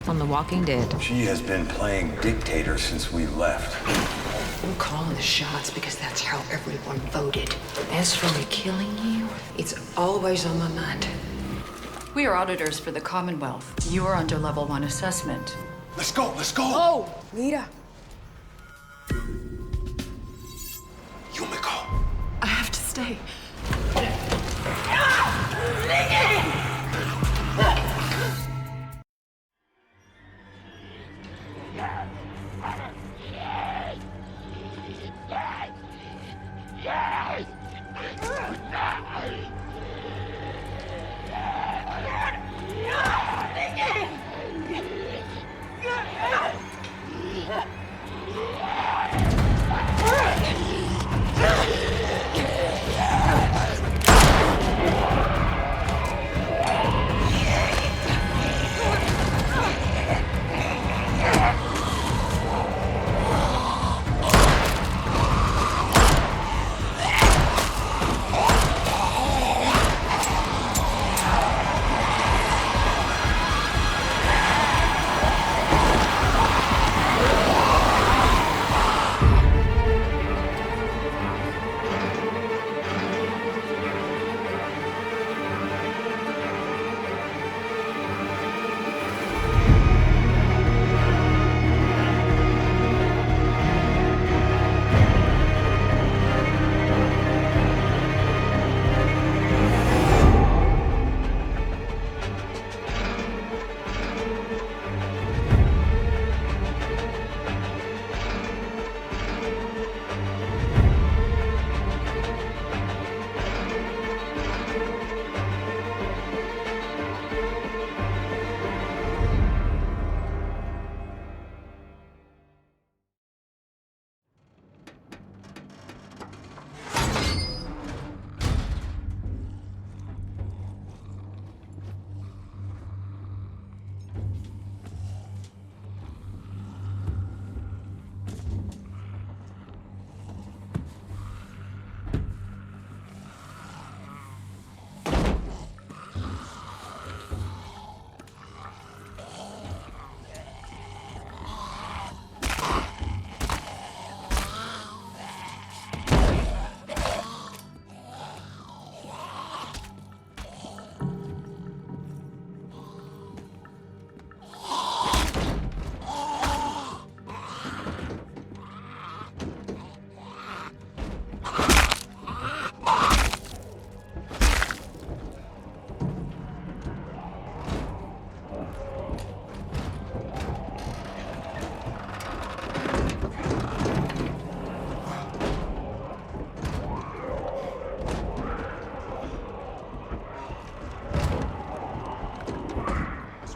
on The Walking Dead. She has been playing dictator since we left. I'm calling the shots because that's how everyone voted. As for me killing you, it's always on my mind. We are auditors for the Commonwealth. You are under level 1 assessment. Let's go, let's go! Oh, Mira. Yumiko. I have to stay.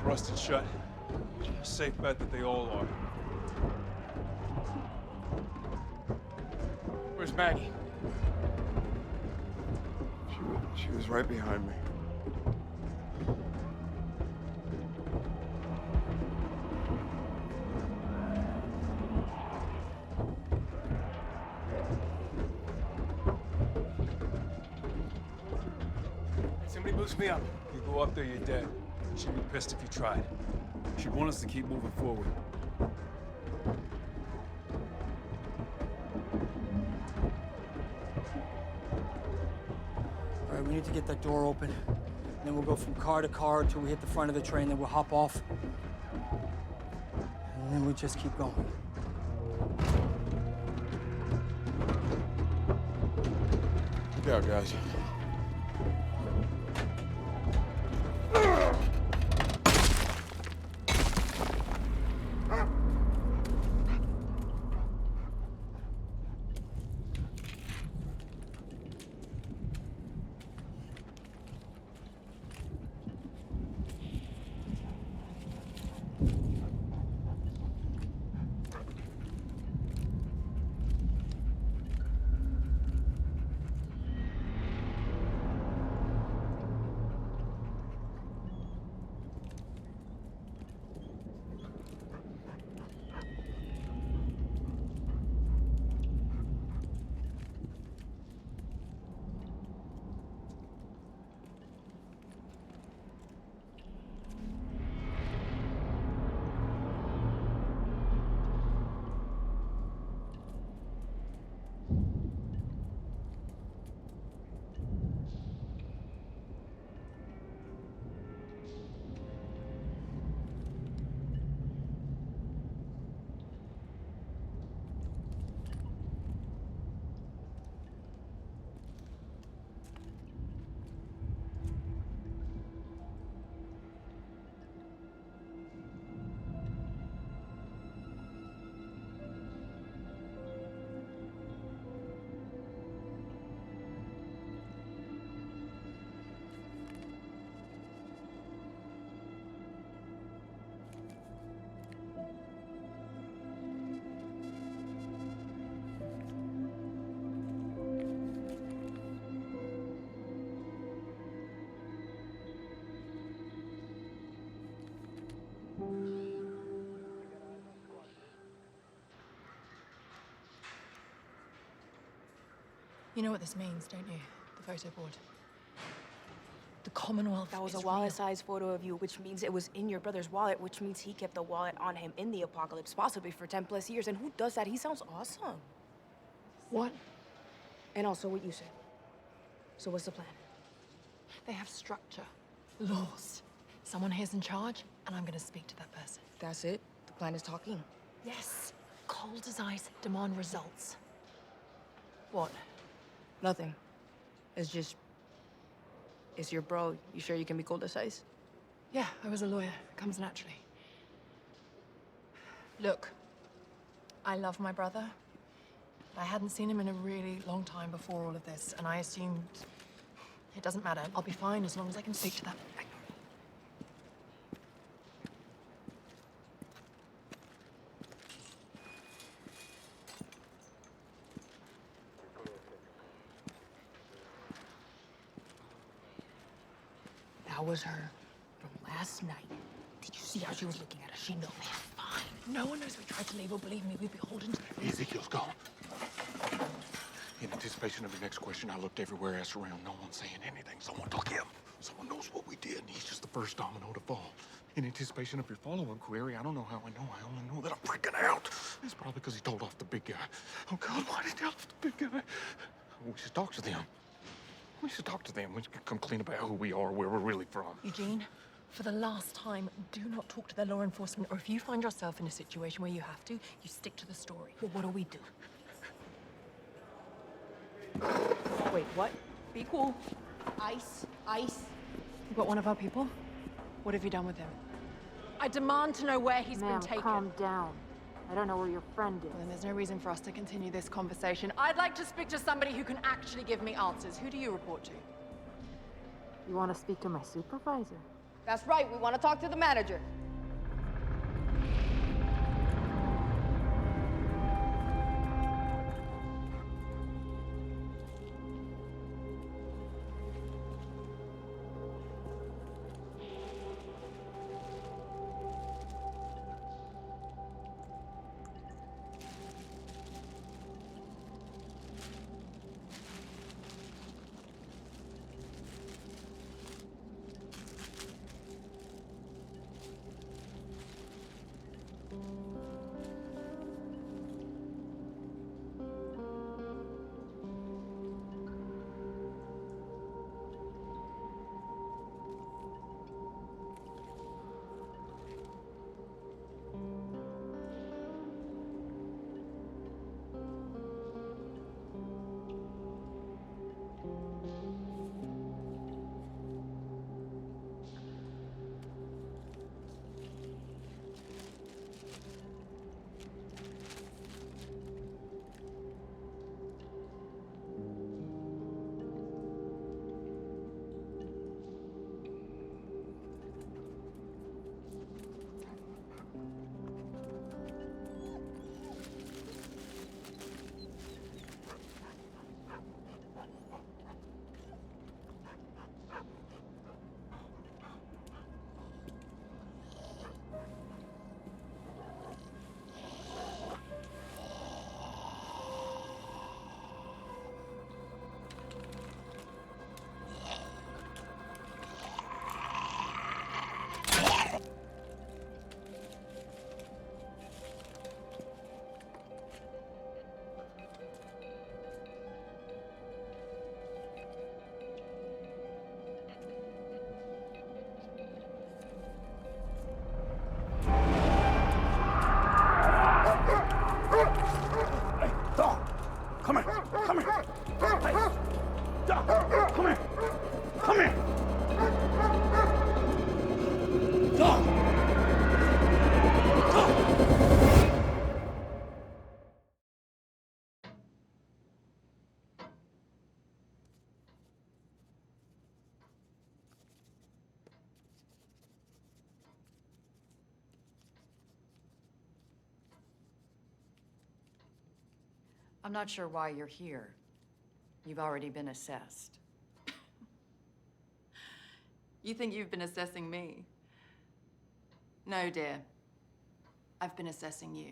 Rusted shut. Safe bet that they all are. Where's Maggie? She was right behind me. Somebody boost me up. You go up there, you're dead. She'd be pissed if you tried. She'd want us to keep moving forward. All right, we need to get that door open. Then we'll go from car to car until we hit the front of the train, then we'll hop off. And then we just keep going. Look out, guys. You know what this means, don't you? The photo board. The Commonwealth That was a is wallet-sized photo of you, which means it was in your brother's wallet, which means he kept the wallet on him in the apocalypse, possibly for 10+ years. And who does that? He sounds awesome. real. What? And also what you said. So what's the plan? They have structure, laws. Someone here's in charge, and I'm gonna speak to that person. That's it? The plan is talking? Yes. Cold as ice, demand results. What? Nothing. It's just... It's your bro. You sure you can be cold as ice? Yeah, I was a lawyer. It comes naturally. Look, I love my brother. I hadn't seen him in a really long time before all of this, and I assumed it doesn't matter. I'll be fine as long as I can speak to that. That was her from last night. Did you see how she was looking at us? She knows. Fine. No one knows we tried to leave, or believe me, we'd be beholden to the... Ezekiel's gone. In anticipation of your next question, I looked everywhere, asked around. No one's saying anything. Someone took him. Someone knows what we did, and he's just the first domino to fall. In anticipation of your follow-up query, I don't know how I know. I only know that I'm freaking out. It's probably because he told off the big guy. Oh, God, why did he tell off the big guy? We should talk to them. We should talk to them. We should come clean about who we are, where we're really from. Eugene, for the last time, do not talk to their law enforcement, or if you find yourself in a situation where you have to, you stick to the story. Well, what do we do? Wait, what? Be cool. Ice, ice. You got one of our people? What have you done with him? I demand to know where he's been taken. Calm down. I don't know where your friend is. Well, then there's no reason for us to continue this conversation. I'd like to speak to somebody who can actually give me answers. Who do you report to? You want to speak to my supervisor? That's right, we want to talk to the manager. I'm not sure why you're here. You've already been assessed. You think you've been assessing me? No, dear. I've been assessing you.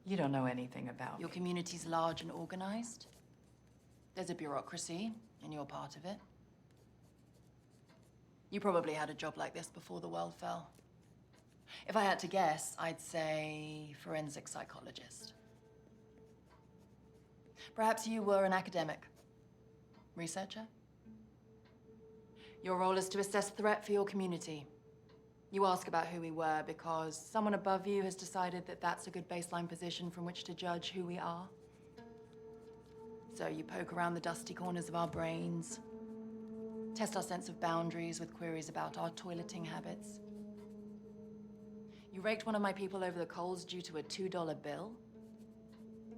You don't know anything about Your me. community's large and organized. There's a bureaucracy, and you're part of it. You probably had a job like this before the world fell. If I had to guess, I'd say forensic psychologist. Perhaps you were an academic. Researcher? Your role is to assess threat for your community. You ask about who we were because someone above you has decided that that's a good baseline position from which to judge who we are. So you poke around the dusty corners of our brains, test our sense of boundaries with queries about our toileting habits. You raked one of my people over the coals due to a $2 bill,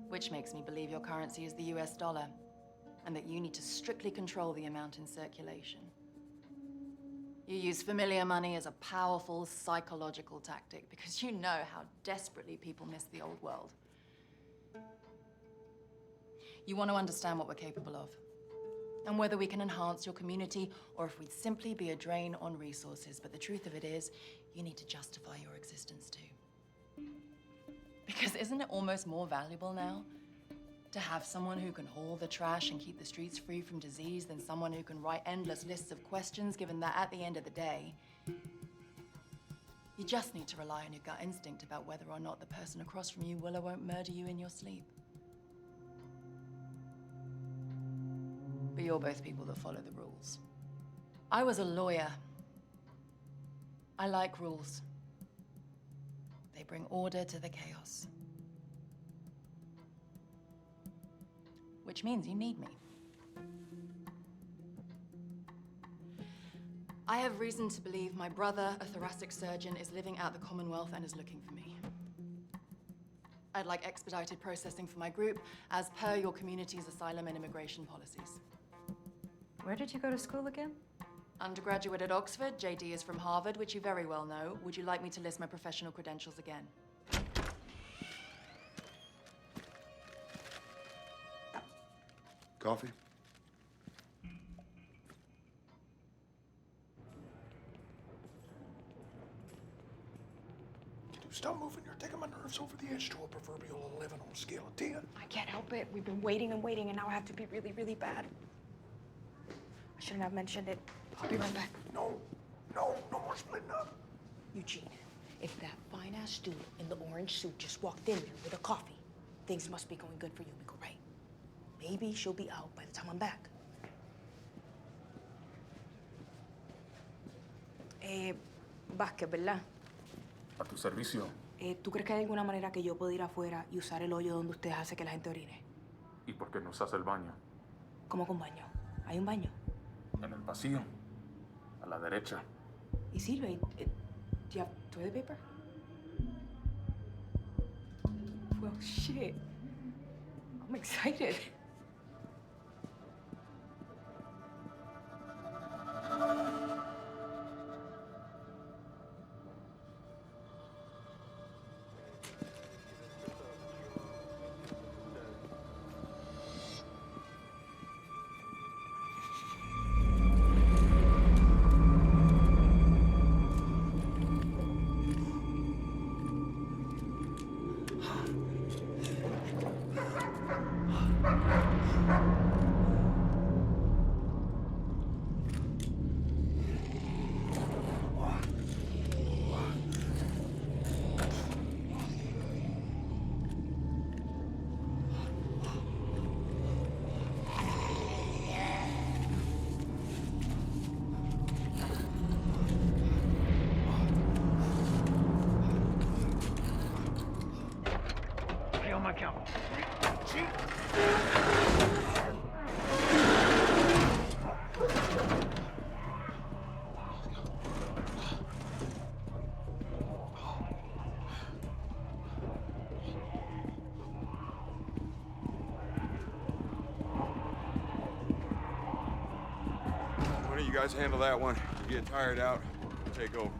which makes me believe your currency is the US dollar, and that you need to strictly control the amount in circulation. You use familiar money as a powerful psychological tactic because you know how desperately people miss the old world. You want to understand what we're capable of, and whether we can enhance your community or if we'd simply be a drain on resources. But the truth of it is, you need to justify your existence too. Because isn't it almost more valuable now to have someone who can haul the trash and keep the streets free from disease than someone who can write endless lists of questions, given that at the end of the day, you just need to rely on your gut instinct about whether or not the person across from you will or won't murder you in your sleep. But you're both people that follow the rules. I was a lawyer. I like rules. They bring order to the chaos. Which means you need me. I have reason to believe my brother, a thoracic surgeon, is living out the Commonwealth and is looking for me. I'd like expedited processing for my group, as per your community's asylum and immigration policies. Where did you go to school again? Undergraduate at Oxford, JD is from Harvard, which you very well know. Would you like me to list my professional credentials again? Coffee? Stop moving. You're taking my nerves over the edge to a proverbial 11 on a scale of 10. I can't help it. We've been waiting and waiting, and now I have to be really, really bad. I shouldn't have mentioned it. I'll be right back. No more splitting up. Eugene, if that fine-ass dude in the orange suit just walked in here with a coffee, things must be going good for Yumiko, right? Maybe she'll be out by the time I'm back. Vázquez, ¿verdad? A tu servicio. ¿Tú crees que hay alguna manera que yo pueda ir afuera y usar el hoyo donde ustedes hacen que la gente orine? ¿Y por qué no usas el baño? ¿Cómo con baño? ¿Hay un baño? En el pasillo. A la derecha. ¿Y sirve? Do you have toilet paper? Well, shit. I'm excited. Why don't you guys handle that one? You're getting tired out. Take over.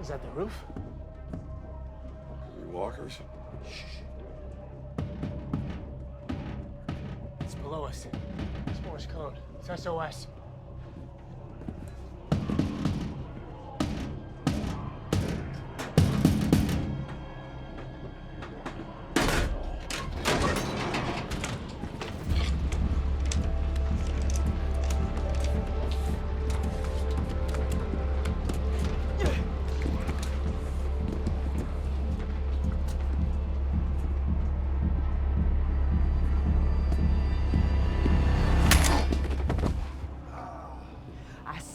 Is that the roof? Walkers? Shh. It's below us. It's Morse code. It's SOS.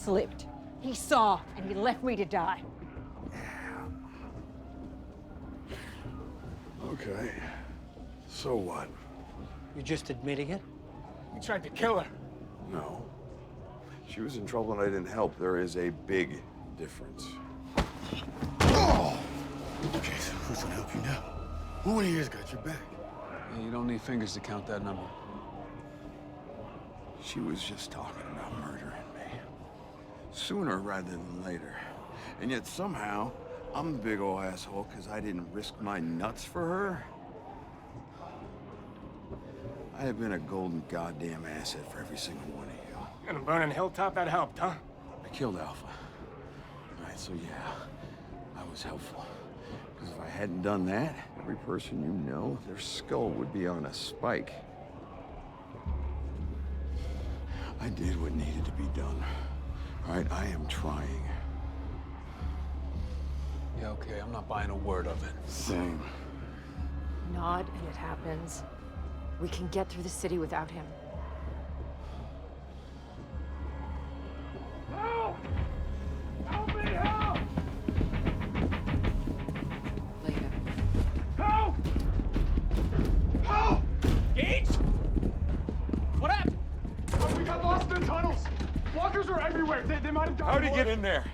slipped. He saw, and he left me to die. Okay. So what? You're just admitting it? You tried to kill her. No. She was in trouble and I didn't help. There is a big difference. Okay, so who's gonna help you now? Who in here's got your back? Yeah, you don't need fingers to count that number. She was just talking about murdering me. Sooner rather than later. And yet somehow, I'm the big ol' asshole because I didn't risk my nuts for her. I have been a golden goddamn asset for every single one of you. And a burning hilltop, that helped, huh? I killed Alpha. All right, so yeah, I was helpful. Because if I hadn't done that, every person you know, their skull would be on a spike. I did what needed to be done. All right, I am trying. Yeah, okay, I'm not buying a word of it. Same. Nod, and it happens. We can get through the city without him. Help! Help me, help! Later. Help! Help! Gage? What happened? Oh, we got lost in the tunnels. Walkers are everywhere. They might have gotten How'd he more. get in there?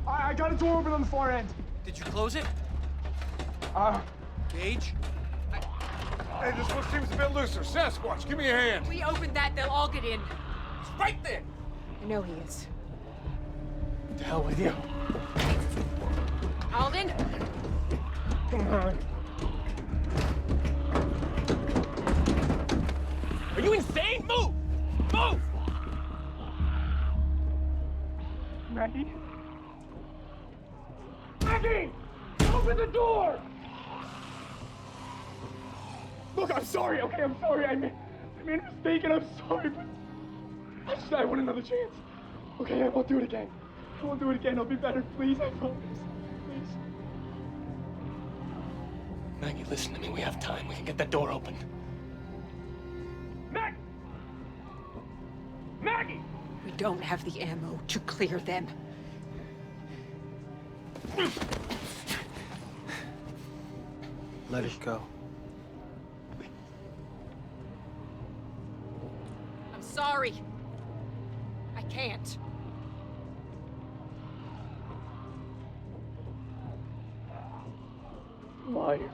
I got a door open on the far end. Did you close it? Gage? Hey, this one seems a bit looser. Sasquatch, give me a hand. We open that, they'll all get in. He's right there. I know he is. To hell with you. Alden? Come on. Are you insane? Move! Move! Maggie? Maggie! Open the door! Look, I'm sorry, okay? I'm sorry. I made a mistake and I'm sorry, but I want another chance. Okay, I won't do it again. I won't do it again. I'll be better, please. I promise. Please. Maggie, listen to me. We have time. We can get that door open. Maggie! We don't have the ammo to clear them. Let it go. I'm sorry. I can't. Liar.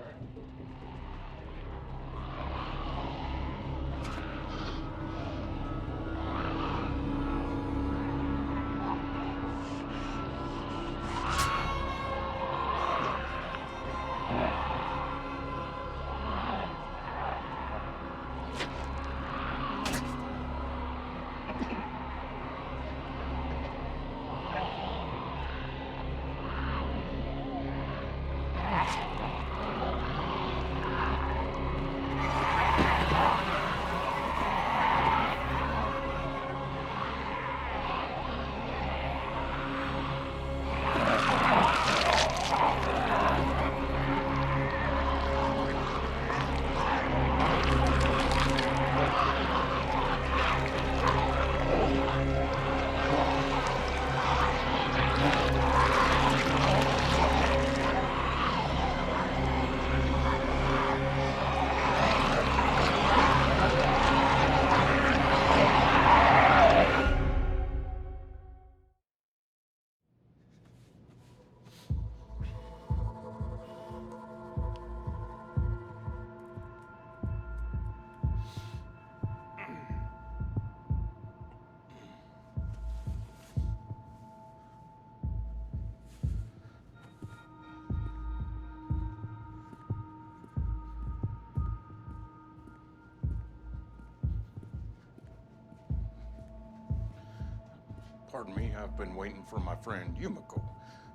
Pardon me, I've been waiting for my friend Yumiko.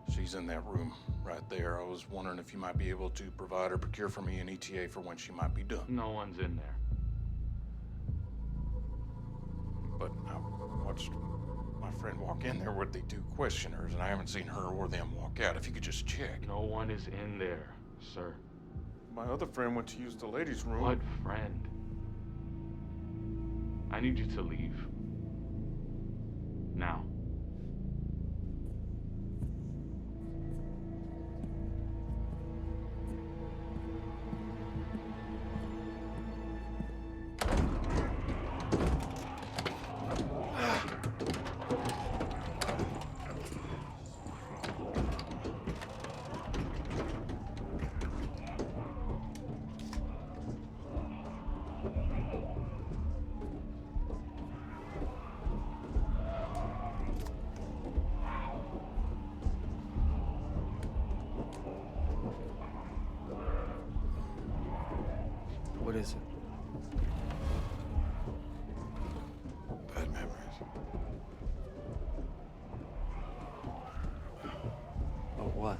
She's in that room right there. I was wondering if you might be able to provide or procure for me an ETA for when she might be done. No one's in there. But I watched my friend walk in there with the two questioners, and I haven't seen her or them walk out. If you could just check. No one is in there, sir. My other friend went to use the ladies' room. What friend? I need you to leave. Now. is it? Bad memories. About what?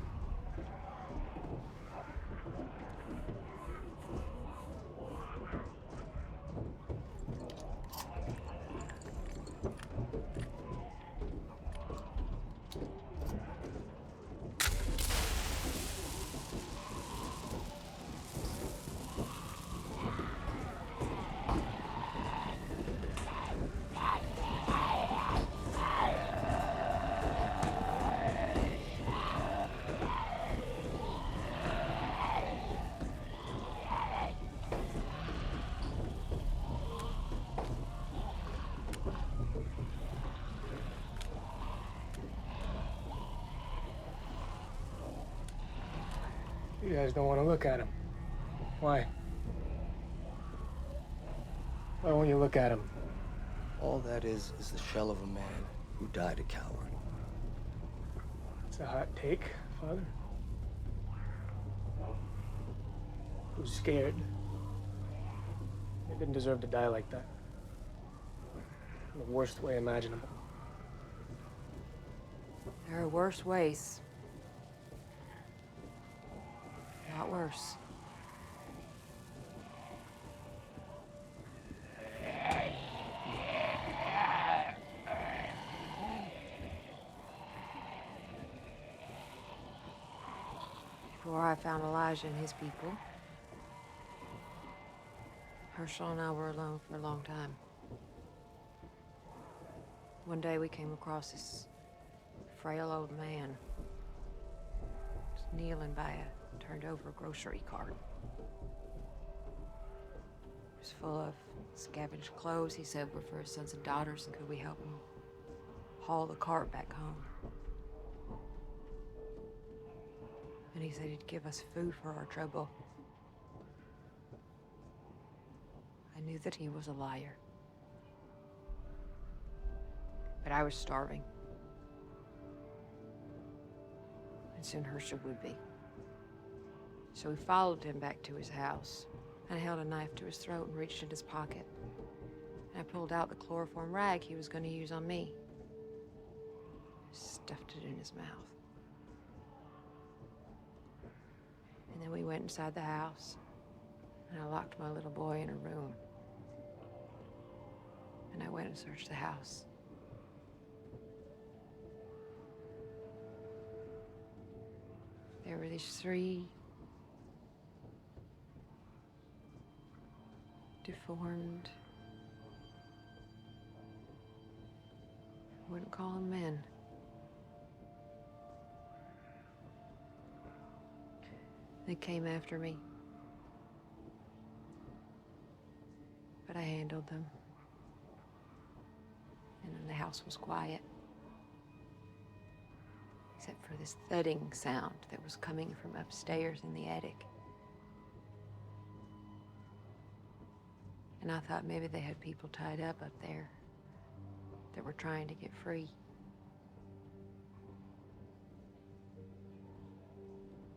You guys don't want to look at him. Why? Why won't you look at him? All that is the shell of a man who died a coward. It's a hot take, Father. Who's scared? They didn't deserve to die like that. In the worst way imaginable. There are worse ways. A lot worse. Before I found Elijah and his people, Herschel and I were alone for a long time. One day we came across this frail old man just kneeling by a turned-over grocery cart. It was full of scavenged clothes he said were for his sons and daughters, and could we help him haul the cart back home? And he said he'd give us food for our trouble. I knew that he was a liar. But I was starving. And soon Herschel would be. So we followed him back to his house. I held a knife to his throat and reached in his pocket. And I pulled out the chloroform rag he was going to use on me. Stuffed it in his mouth. And then we went inside the house, and I locked my little boy in a room. And I went and searched the house. There were these 3 deformed, I wouldn't call them men. They came after me, but I handled them. And then the house was quiet, except for this thudding sound that was coming from upstairs in the attic. And I thought maybe they had people tied up there that were trying to get free.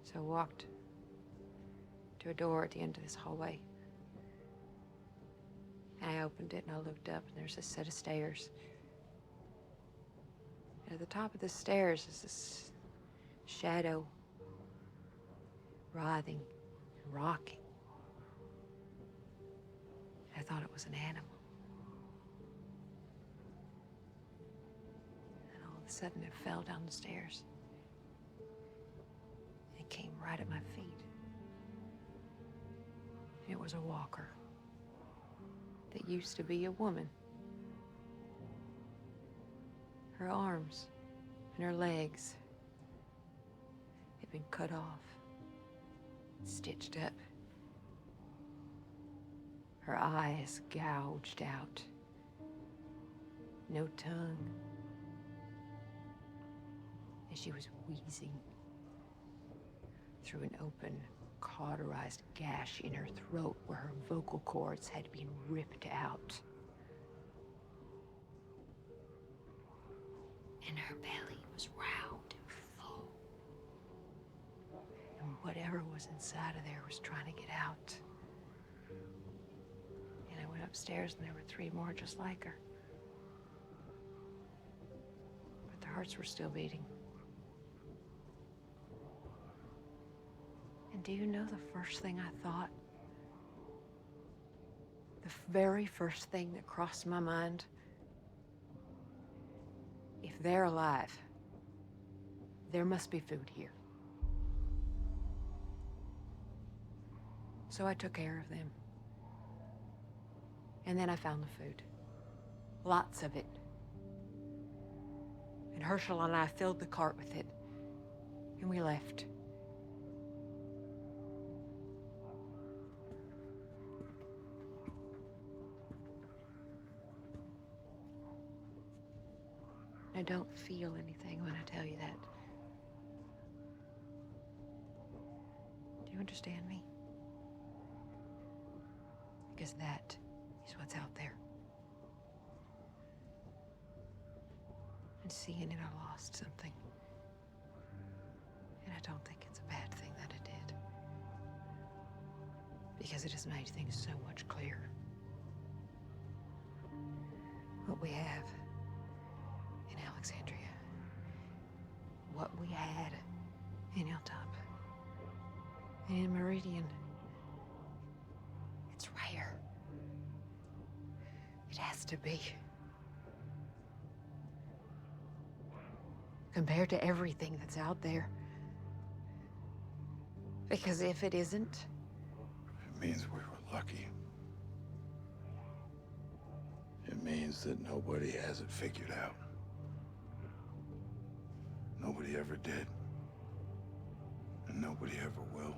So I walked to a door at the end of this hallway. And I opened it and I looked up, and there's a set of stairs. And at the top of the stairs is this shadow, writhing and rocking. I thought it was an animal. And all of a sudden it fell down the stairs. It came right at my feet. It was a walker that used to be a woman. Her arms and her legs had been cut off, stitched up. Her eyes gouged out. No tongue. And she was wheezing through an open, cauterized gash in her throat where her vocal cords had been ripped out. And her belly was round and full. And whatever was inside of there was trying to get out. upstairs and there were 3 more just like her. But their hearts were still beating. And do you know the first thing I thought? The very first thing that crossed my mind? If they're alive, there must be food here. So I took care of them. And then I found the food. Lots of it. And Herschel and I filled the cart with it. And we left. I don't feel anything when I tell you that. Do you understand me? Because that is what's out there. And seeing it, I lost something. And I don't think it's a bad thing that it did. Because it has made things so much clearer. What we have in Alexandria. What we had in Hilltop. And in Meridian. It's rare. It has to be. Compared to everything that's out there. Because if it isn't... It means we were lucky. It means that nobody has it figured out. Nobody ever did. And nobody ever will.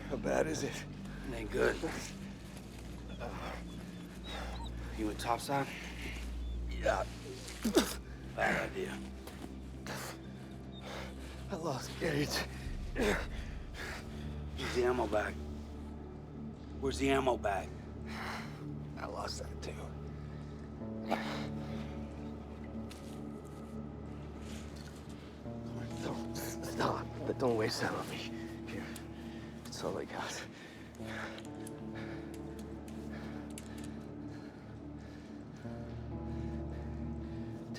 How bad is it? It ain't good. You went topside? Yeah. Bad idea. I lost gauge. Where's the ammo bag? Where's the ammo bag? I lost that too. Don't stop, but don't waste that on me. Here, it's all I got.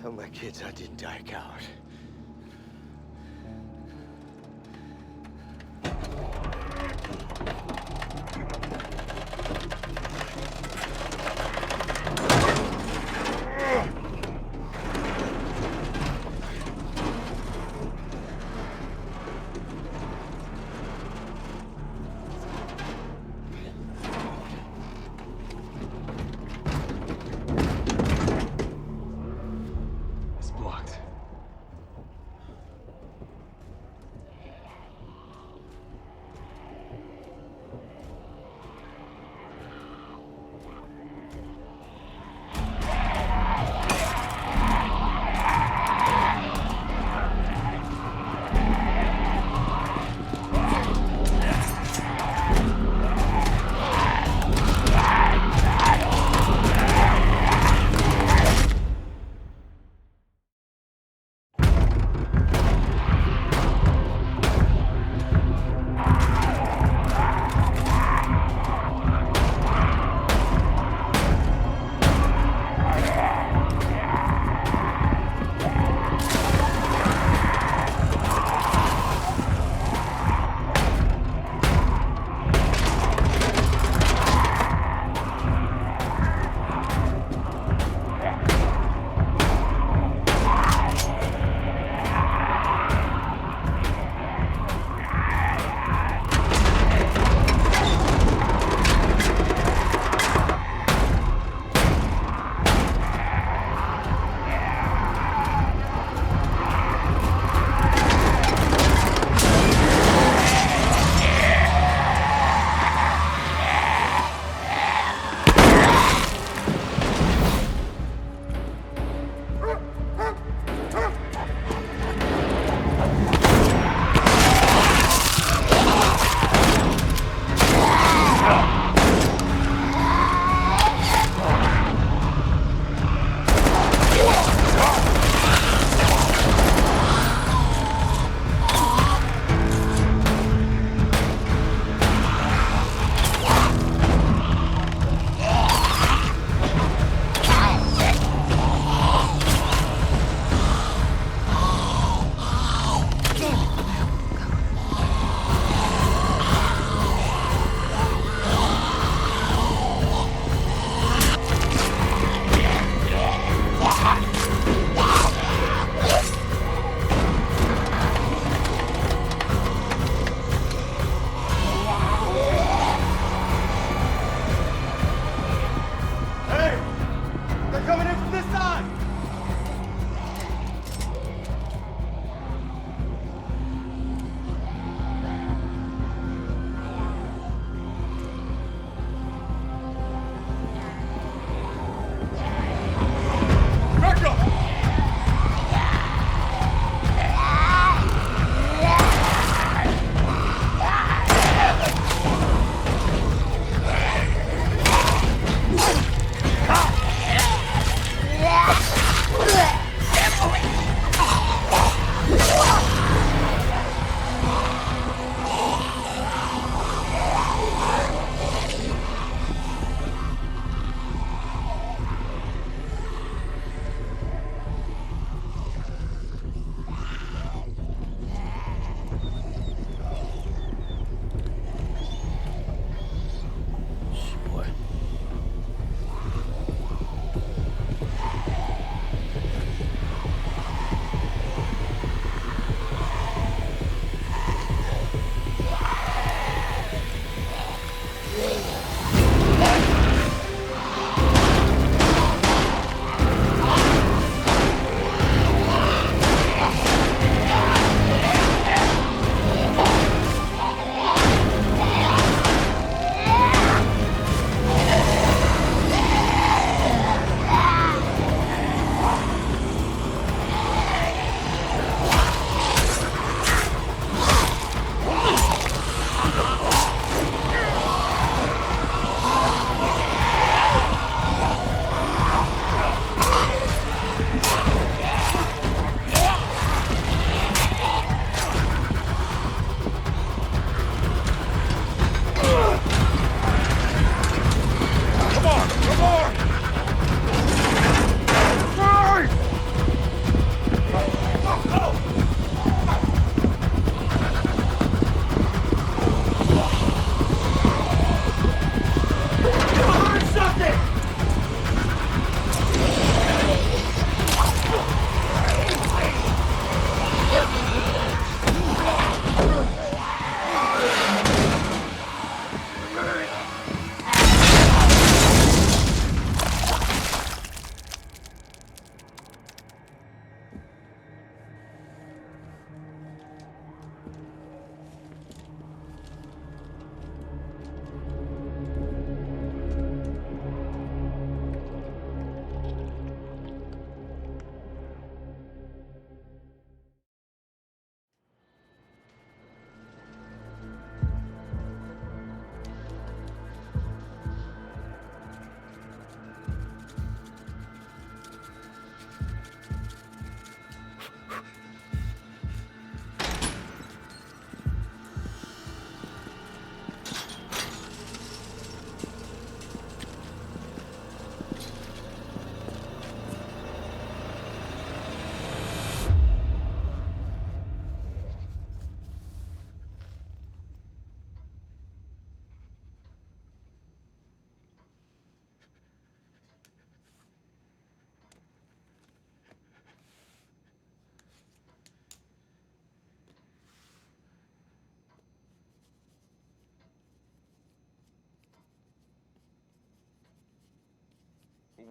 Tell my kids I didn't die a coward. It's blocked.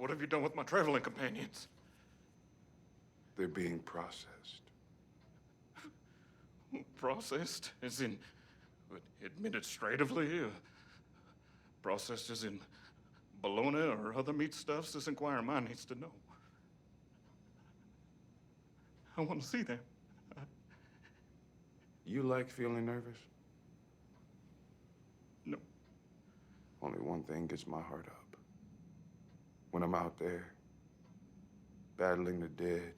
What have you done with my traveling companions? They're being processed. Processed? As in administratively? Processed as in bologna or other meat stuffs? This inquiring mind needs to know. I want to see them. You like feeling nervous? No. Only one thing gets my heart up. When I'm out there, battling the dead,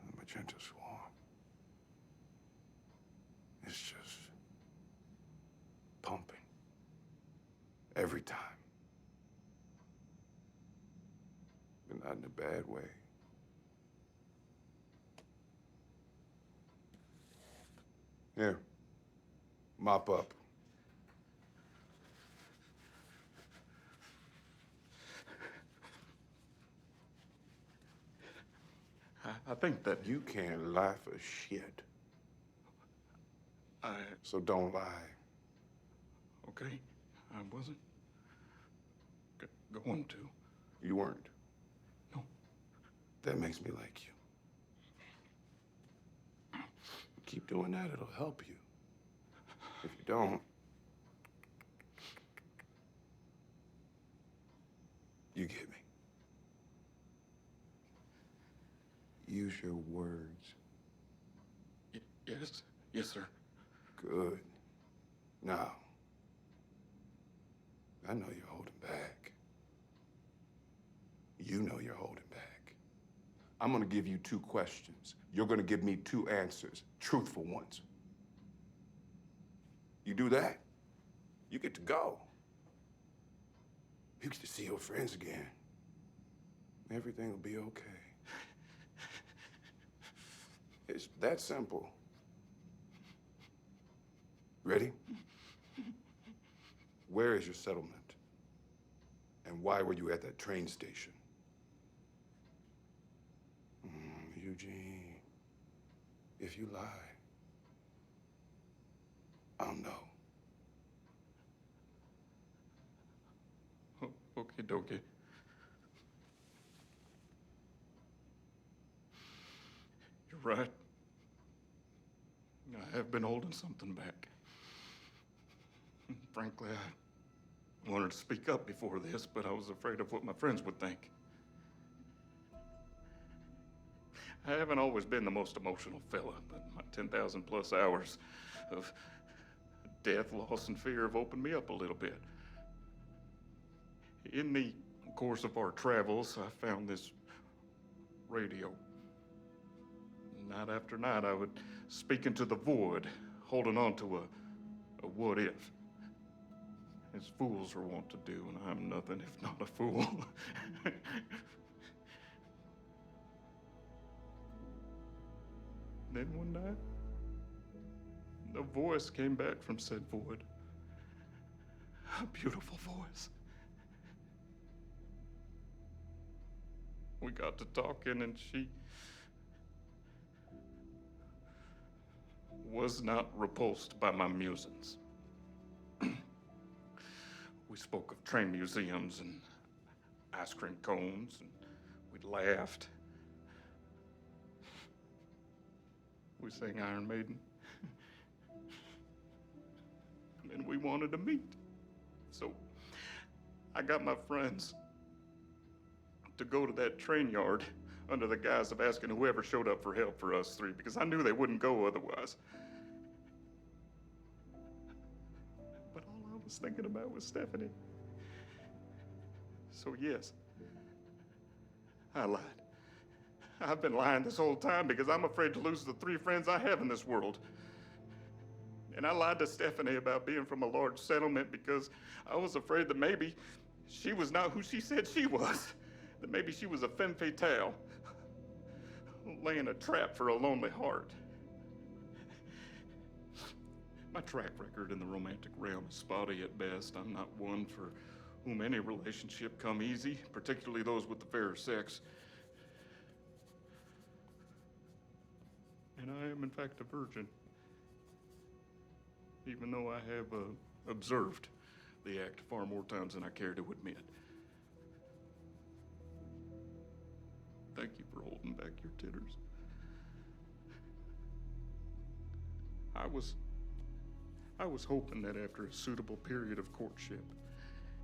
the magenta swarm. It's just pumping. Every time. But not in a bad way. Here, mop up. I think that You can't lie for shit. So don't lie. Okay, I wasn't going to. You weren't. No. That makes me like you. Keep doing that, it'll help you. If you don't, you get me. Use your words. Yes. Yes, sir. Good. Now, I know you're holding back. You know you're holding back. I'm gonna give you 2 questions. You're gonna give me 2 answers, truthful ones. You do that, you get to go. You get to see your friends again. Everything will be okay. It's that simple. Ready? Where is your settlement? And why were you at that train station? Eugene, if you lie, I'll know. Okay, dokie. You're right. I have been holding something back. Frankly, I wanted to speak up before this, but I was afraid of what my friends would think. I haven't always been the most emotional fella, but my 10,000 plus hours of death, loss, and fear have opened me up a little bit. In the course of our travels, I found this radio. Night after night, I would speak into the void, holding on to a what if. As fools are wont to do, and I'm nothing if not a fool. Then one night, a voice came back from said void. A beautiful voice. We got to talking, and she was not repulsed by my musings. We spoke of train museums and ice cream cones, and we laughed. We sang Iron Maiden. And we wanted to meet. So I got my friends to go to that train yard under the guise of asking whoever showed up for help for us 3, because I knew they wouldn't go otherwise. But all I was thinking about was Stephanie. So yes, I lied. I've been lying this whole time because I'm afraid to lose the 3 friends I have in this world. And I lied to Stephanie about being from a large settlement because I was afraid that maybe she was not who she said she was. That maybe she was a femme fatale, laying a trap for a lonely heart. My track record in the romantic realm is spotty at best. I'm not one for whom any relationship come easy, particularly those with the fairer sex. And I am, in fact, a virgin, even though I have observed the act far more times than I care to admit. your titters. I was hoping that after a suitable period of courtship,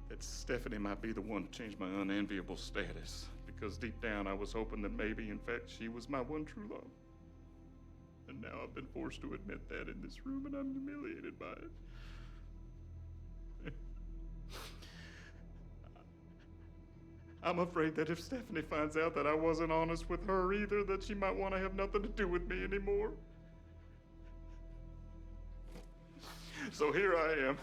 that Stephanie might be the one to change my unenviable status. Because deep down, I was hoping that maybe, in fact, she was my one true love. And now I've been forced to admit that in this room, and I'm humiliated by it. I'm afraid that if Stephanie finds out that I wasn't honest with her either, that she might want to have nothing to do with me anymore. So here I am.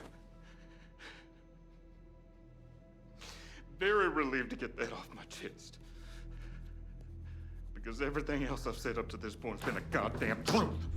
Very relieved to get that off my chest. Because everything else I've said up to this point has been a goddamn truth.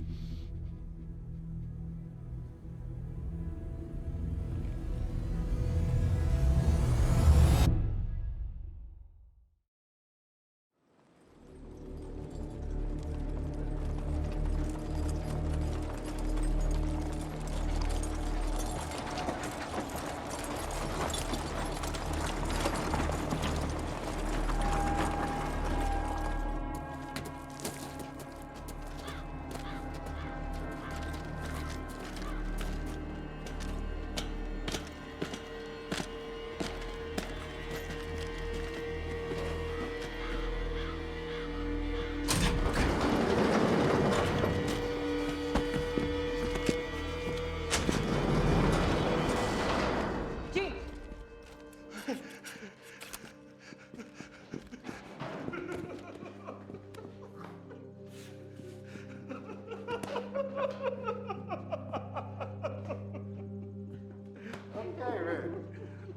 Okay, Red.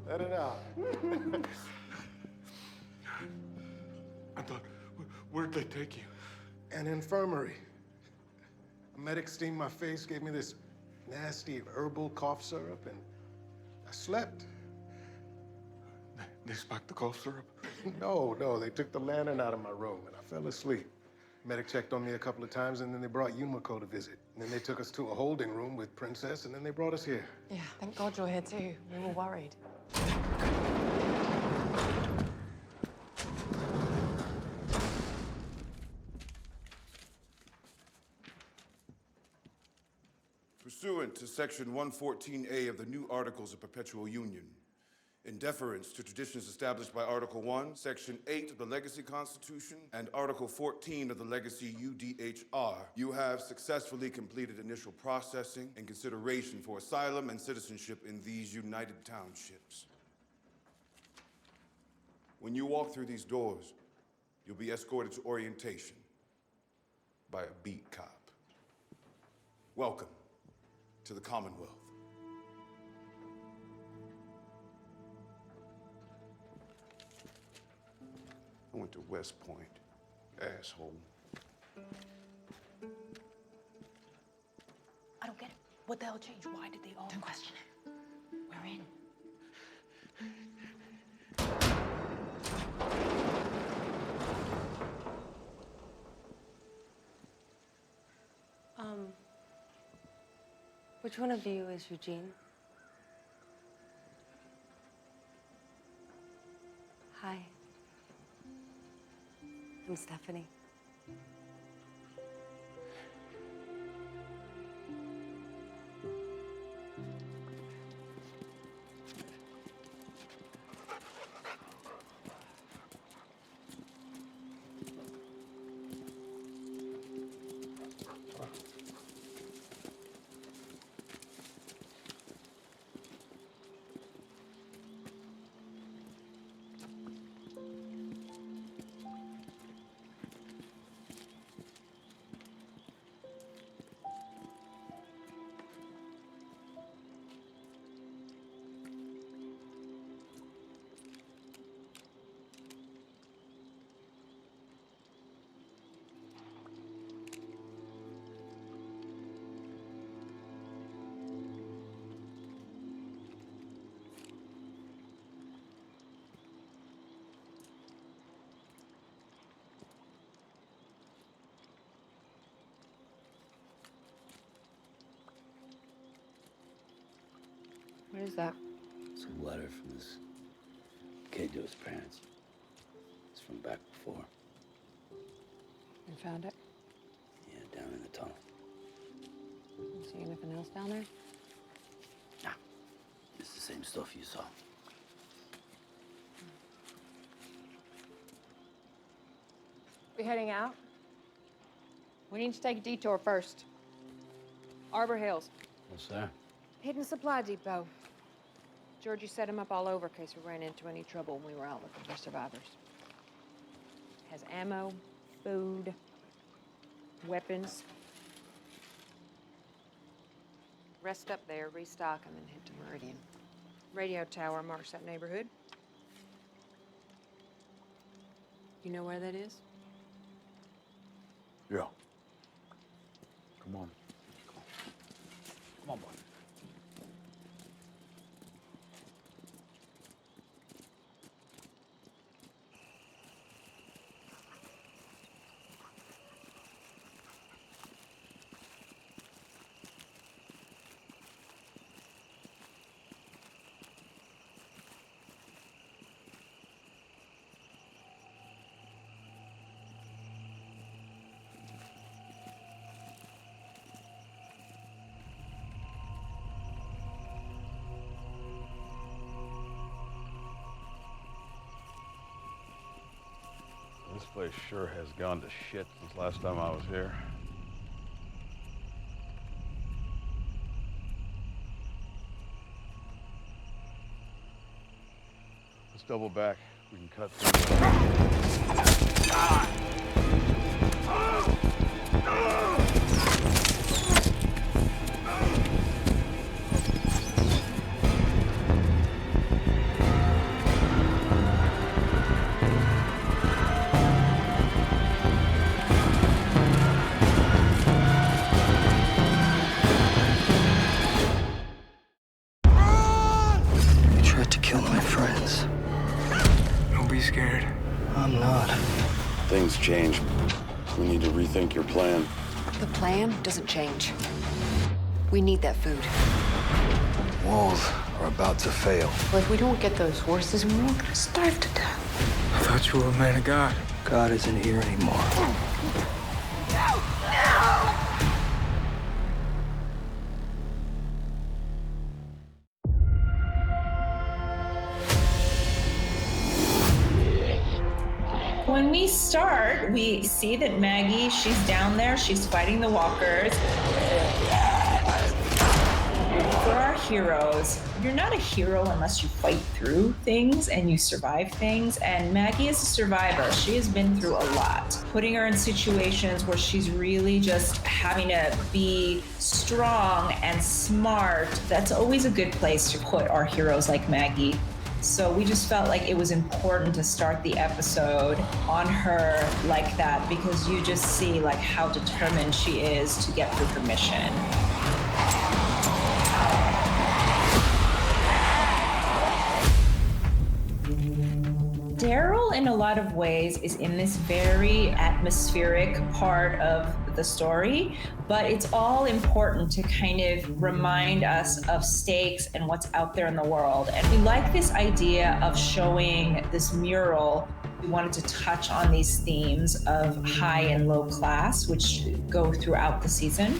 Let it out. I thought, where'd they take you? An infirmary. A medic steamed my face, gave me this nasty herbal cough syrup, and I slept. They spiked the cough syrup? No, they took the lantern out of my room, and I fell asleep. Medic checked on me a couple of times, and then they brought Yumiko to visit. And then they took us to a holding room with Princess, and then they brought us here. Yeah, thank God you're here too. We were worried. Pursuant to Section 114A of the new Articles of Perpetual Union, in deference to traditions established by Article 1, Section 8 of the Legacy Constitution, and Article 14 of the Legacy UDHR, you have successfully completed initial processing and consideration for asylum and citizenship in these United Townships. When you walk through these doors, you'll be escorted to orientation by a beat cop. Welcome to the Commonwealth. I went to West Point, asshole. I don't get it. What the hell changed? Why did they all... Don't question it. We're in. Which one of you is Eugene? Hi. I'm Stephanie. What is that? It's a letter from this kid to his parents. It's from back before. You found it? Yeah, down in the tunnel. You see anything else down there? Nah. It's the same stuff you saw. We heading out? We need to take a detour first. Arbor Hills. What's there? Hidden supply depot. Georgie set him up all over in case we ran into any trouble when we were out looking for survivors. Has ammo, food, weapons. Rest up there, restock, and then head to Meridian. Radio tower marks that neighborhood. You know where that is? Yeah. Come on. Come on, boy. This place sure has gone to shit since last time I was here. Let's double back. We can cut through. You tried to kill my friends. Don't be scared. I'm not. Things change. We need to rethink your plan. The plan doesn't change. We need that food. Walls are about to fail. Well, if we don't get those horses, we're all gonna starve to death. I thought you were a man of God. God isn't here anymore. When we start, we see that Maggie, she's down there, she's fighting the walkers. For our heroes, you're not a hero unless you fight through things and you survive things. And Maggie is a survivor. She has been through a lot. Putting her in situations where she's really just having to be strong and smart, that's always a good place to put our heroes like Maggie. So we just felt like it was important to start the episode on her like that because you just see like how determined she is to get through her mission. Daryl, in a lot of ways, is in this very atmospheric part of the story, but it's all important to kind of remind us of stakes and what's out there in the world. And we like this idea of showing this mural. We wanted to touch on these themes of high and low class, which go throughout the season.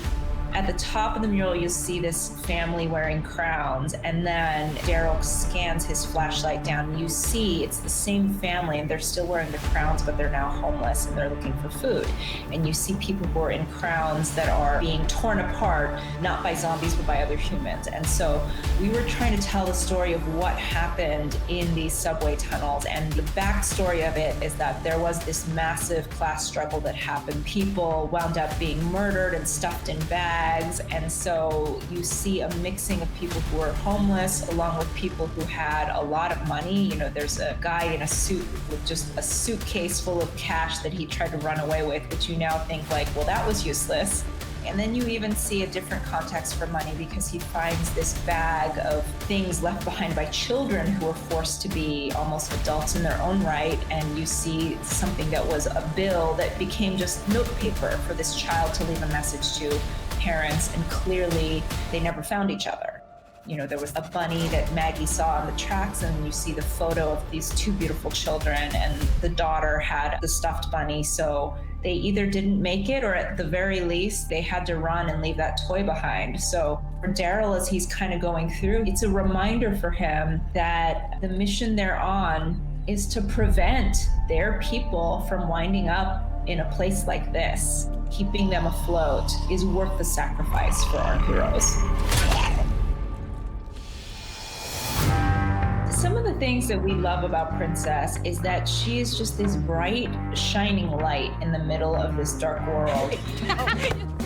At the top of the mural, you'll see this family wearing crowns, and then Daryl scans his flashlight down. You see it's the same family, and they're still wearing the crowns, but they're now homeless, and they're looking for food. And you see people who are in crowns that are being torn apart, not by zombies, but by other humans. And so we were trying to tell the story of what happened in these subway tunnels, and the backstory of it is that there was this massive class struggle that happened. People wound up being murdered and stuffed in bags. And so you see a mixing of people who are homeless along with people who had a lot of money. You know, there's a guy in a suit with just a suitcase full of cash that he tried to run away with, which you now think like, well, that was useless. And then you even see a different context for money because he finds this bag of things left behind by children who are forced to be almost adults in their own right. And you see something that was a bill that became just notepaper for this child to leave a message to parents, and clearly they never found each other. You know, there was a bunny that Maggie saw on the tracks, and you see the photo of these two beautiful children, and the daughter had the stuffed bunny. So they either didn't make it, or at the very least, they had to run and leave that toy behind. So for Daryl, as he's kind of going through, it's a reminder for him that the mission they're on is to prevent their people from winding up in a place like this. Keeping them afloat is worth the sacrifice for our heroes. Some of the things that we love about Princess is that she is just this bright, shining light in the middle of this dark world.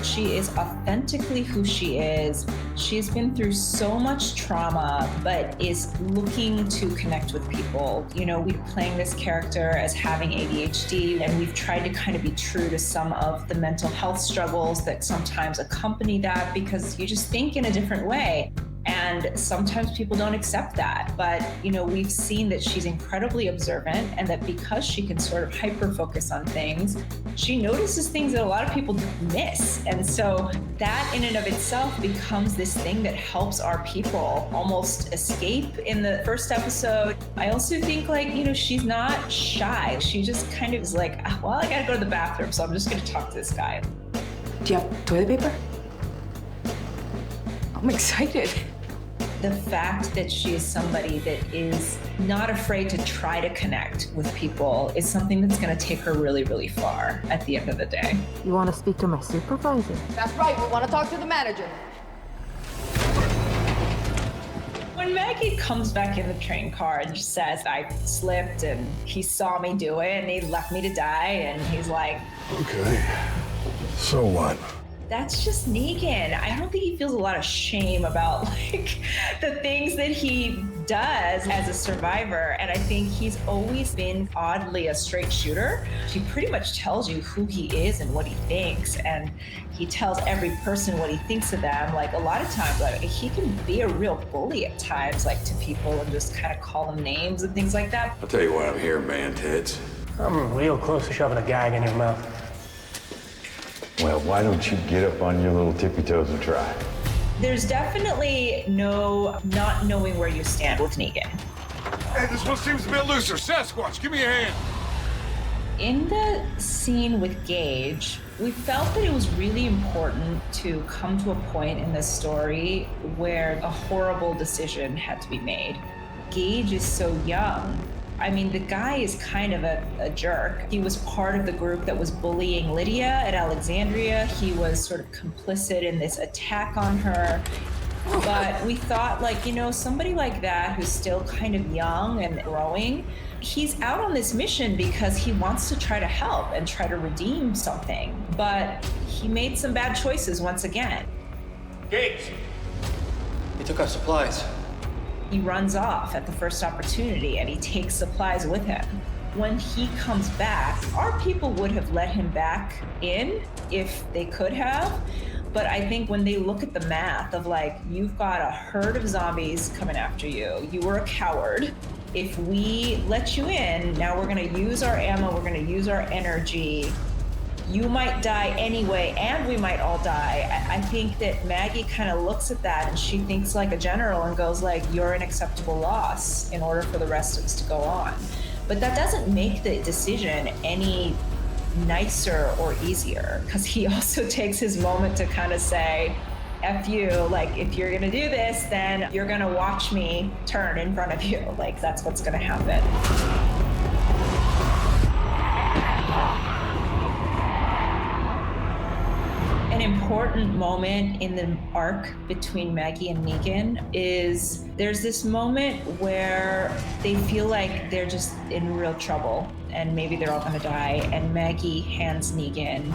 She is authentically who she is. She's been through so much trauma, but is looking to connect with people. You know, we're playing this character as having ADHD, and we've tried to kind of be true to some of the mental health struggles that sometimes accompany that, because you just think in a different way. And sometimes people don't accept that. But, you know, we've seen that she's incredibly observant, and that because she can sort of hyper-focus on things, she notices things that a lot of people miss. And so that in and of itself becomes this thing that helps our people almost escape in the first episode. I also think, like, you know, she's not shy. She just kind of is like, well, I gotta go to the bathroom, so I'm just gonna talk to this guy. Do you have toilet paper? I'm excited. The fact that she is somebody that is not afraid to try to connect with people is something that's going to take her really, really far at the end of the day. You want to speak to my supervisor? That's right, we want to talk to the manager. When Maggie comes back in the train car and just says, I slipped and he saw me do it and he left me to die, and he's like, Okay, so what? that's just Negan. I don't think he feels a lot of shame about, like, the things that he does as a survivor. And I think he's always been oddly a straight shooter. He pretty much tells you who he is and what he thinks. And he tells every person what he thinks of them. Like, a lot of times, like, he can be a real bully at times, like, to people, and just kind of call them names and things like that. I'll tell you what I'm hearing, band heads. I'm real close to shoving a gag in your mouth. Well, why don't you get up on your little tippy toes and try? There's definitely no not knowing where you stand with Negan. Hey, this one seems a bit looser. Sasquatch, give me a hand. In the scene with Gage, we felt that it was really important to come to a point in this story where a horrible decision had to be made. Gage is so young. I mean, the guy is kind of a jerk. He was part of the group that was bullying Lydia at Alexandria. He was sort of complicit in this attack on her. But we thought, like, you know, somebody like that who's still kind of young and growing, he's out on this mission because he wants to try to help and try to redeem something. But he made some bad choices once again. Gates! He took our supplies. He runs off at the first opportunity and he takes supplies with him. When he comes back, our people would have let him back in if they could have. But I think when they look at the math of, like, you've got a herd of zombies coming after you, you were a coward. If we let you in, now we're gonna use our ammo, we're gonna use our energy. You might die anyway, and we might all die. I think that Maggie kind of looks at that and she thinks like a general and goes, like, you're an acceptable loss in order for the rest of us to go on. But that doesn't make the decision any nicer or easier, because he also takes his moment to kind of say, F you, like, if you're gonna do this, then you're gonna watch me turn in front of you. Like, that's what's gonna happen. An important moment in the arc between Maggie and Negan is there's this moment where they feel like they're just in real trouble and maybe they're all gonna die, and Maggie hands Negan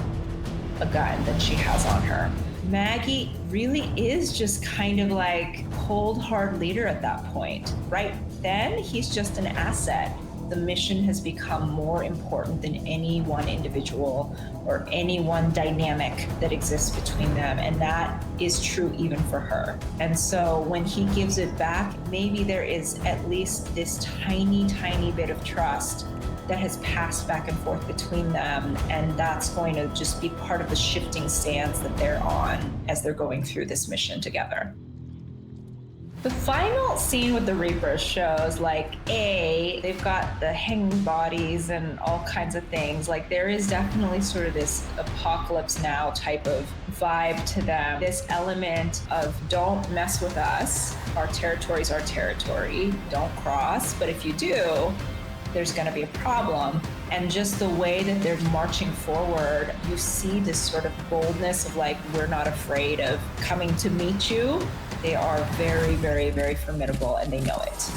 a gun that she has on her. Maggie really is just kind of like cold, hard leader at that point. Right then, he's just an asset. The mission has become more important than any one individual or any one dynamic that exists between them. And that is true even for her. And so when he gives it back, maybe there is at least this tiny, tiny bit of trust that has passed back and forth between them. And that's going to just be part of the shifting sands that they're on as they're going through this mission together. The final scene with the Reapers shows, like, they've got the hanging bodies and all kinds of things. Like, there is definitely sort of this apocalypse now type of vibe to them. This element of don't mess with us. Our territory's our territory. Don't cross. But if you do, there's going to be a problem. And just the way that they're marching forward, you see this sort of boldness of like, we're not afraid of coming to meet you. They are very, very, very formidable, and they know it.